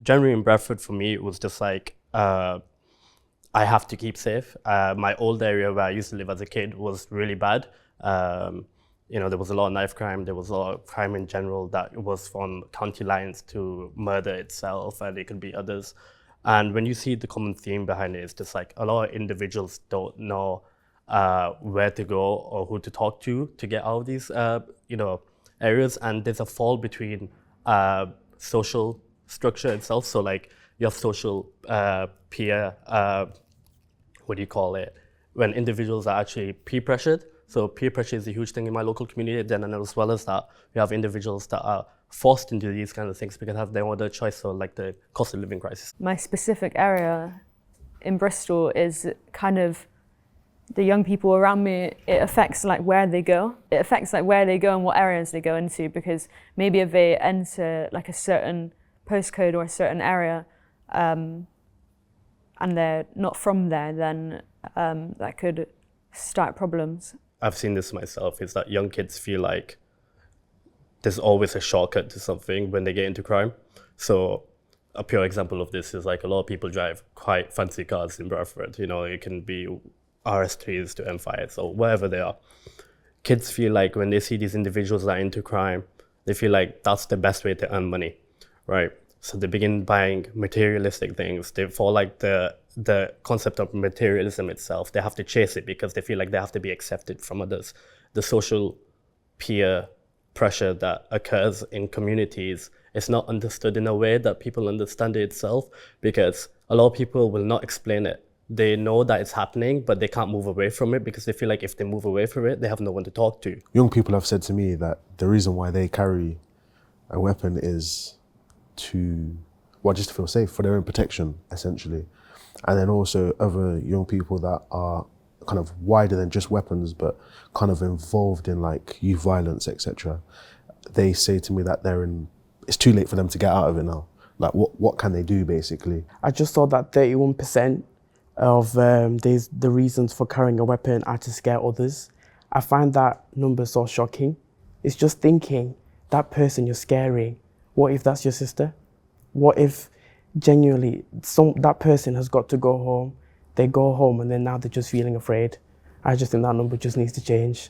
Generally in Bradford for me, it was just like, I have to keep safe. My old area where I used to live as a kid was really bad. There was a lot of knife crime. There was a lot of crime in general that was from county lines to murder itself, and it could be others. And when you see the common theme behind it, it's just like a lot of individuals don't know where to go or who to talk to get out of these, areas. And there's a fall between social structure itself. So like you have social peer, what do you call it? When individuals are actually peer pressured. So peer pressure is a huge thing in my local community. Then, and as well as that, we have individuals that are forced into these kind of things because they have no other choice. So like the cost of living crisis. My specific area in Bristol is kind of the young people around me. It affects like where they go. It affects like where they go and what areas they go into, because maybe if they enter like a certain postcode or a certain area, and they're not from there, then that could start problems. I've seen this myself, is that young kids feel like there's always a shortcut to something when they get into crime. So a pure example of this is like a lot of people drive quite fancy cars in Bradford. It can be RS3s to M5s or wherever they are. Kids feel like when they see these individuals that are into crime, they feel like that's the best way to earn money, right? So they begin buying materialistic things. They fall like the concept of materialism itself. They have to chase it because they feel like they have to be accepted from others. The social peer pressure that occurs in communities is not understood in a way that people understand it itself, because a lot of people will not explain it. They know that it's happening, but they can't move away from it because they feel like if they move away from it, they have no one to talk to. Young people have said to me that the reason why they carry a weapon is just to feel safe, for their own protection, essentially. And then also other young people that are kind of wider than just weapons, but kind of involved in like youth violence, etc. They say to me that it's too late for them to get out of it now. Like what can they do, basically? I just saw that 31% of the reasons for carrying a weapon are to scare others. I find that number so shocking. It's just thinking, that person you're scaring, what if that's your sister? What if genuinely that person has got to go home, they go home and then now they're just feeling afraid? I just think that number just needs to change.